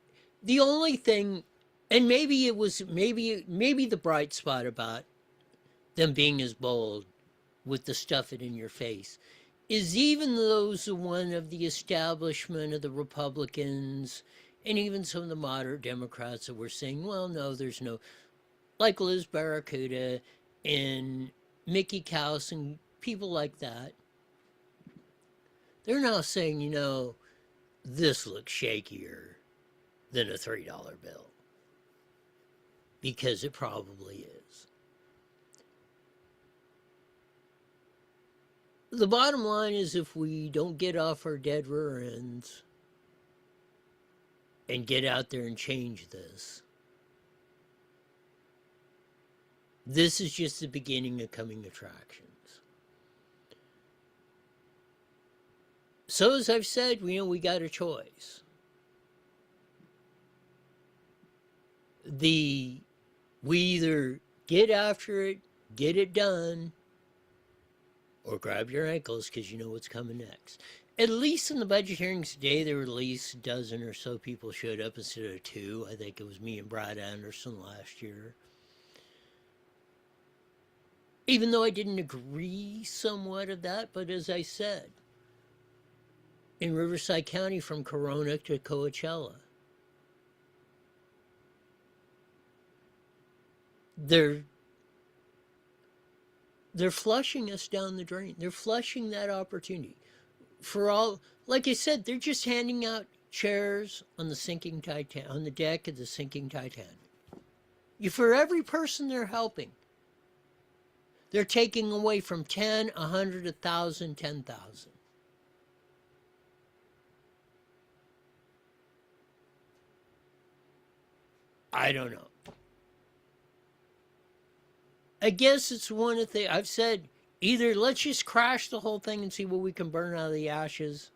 the only thing, and maybe the bright spot about them being as bold with the stuff it in your face, is even those one of the establishment of the Republicans and even some of the moderate Democrats that were saying, well, no, there's no, like Liz Barracuda and Mickey Kaus and people like that, they're now saying, this looks shakier than a $3 bill. Because it probably is. The bottom line is, if we don't get off our dead rear ends and get out there and change this, this is just the beginning of coming attractions. So as I've said, we got a choice. We either get after it, get it done, or grab your ankles because you know what's coming next. At least in the budget hearings today, there were at least a dozen or so people showed up instead of 2. I think it was me and Brad Anderson last year. Even though I didn't agree somewhat of that, but as I said, in Riverside County from Corona to Coachella, they're flushing us down the drain. They're flushing that opportunity. For all, like I said, they're just handing out chairs on the sinking Titanic, on the deck of the sinking Titanic. For every person they're helping, they're taking away from 10, 100, 1,000, 10,000. I don't know. I guess it's one of the, I've said, either let's just crash the whole thing and see what we can burn out of the ashes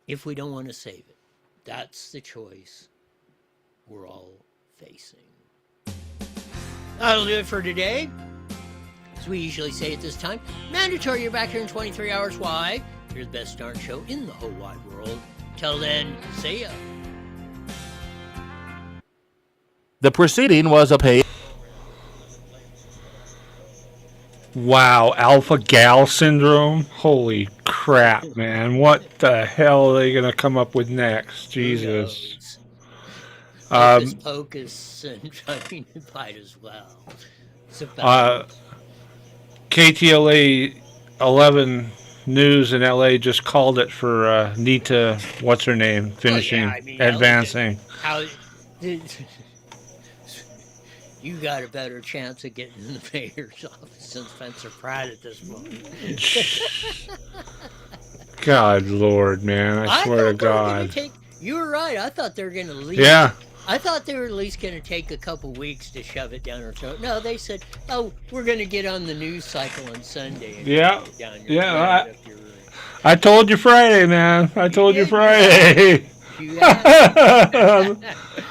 if we don't want to save it. That's the choice we're all facing. That'll do it for today. As we usually say at this time, mandatory, you're back here in 23 hours. Why? You're the best darn show in the whole wide world. Till then, see ya. The proceeding was a paid... Wow, alpha gal syndrome? Holy crap, man. What the hell are they going to come up with next? Jesus. Hocus pocus, and I mean, it might as well. KTLA 11 News in LA just called it for Nita, what's her name, finishing, advancing. How you got a better chance of getting in the mayor's office than Spencer Pratt at this moment. God, Lord, man, I swear to God. You were right. I thought they were going to leave. Yeah. I thought they were at least going to take a couple weeks to shove it down her throat. No, they said, "Oh, we're going to get on the news cycle on Sunday." Yeah. I told you Friday, man. I told you Friday.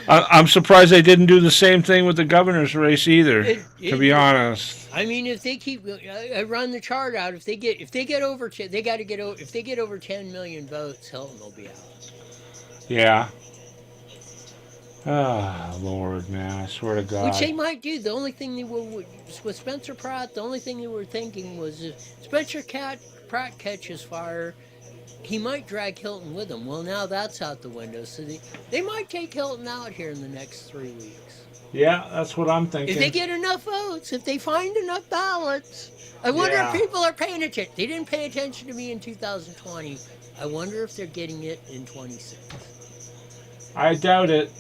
I'm surprised they didn't do the same thing with the governor's race either. To be honest. I mean, if they keep, I run the chart out. If they get over, they got to get over. If they get over 10 million votes, Hilton will be out. Yeah. Ah, Lord, man, I swear to God. Which they might do. The only thing they were, with Spencer Pratt, the only thing they were thinking was if Spencer Pratt catches fire, he might drag Hilton with him. Well, now that's out the window. So they might take Hilton out here in the next 3 weeks. Yeah, that's what I'm thinking. If they get enough votes, if they find enough ballots. I wonder if people are paying attention. They didn't pay attention to me in 2020. I wonder if they're getting it in 26. I doubt it.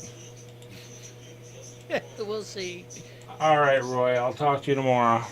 We'll see. All right, Roy. I'll talk to you tomorrow.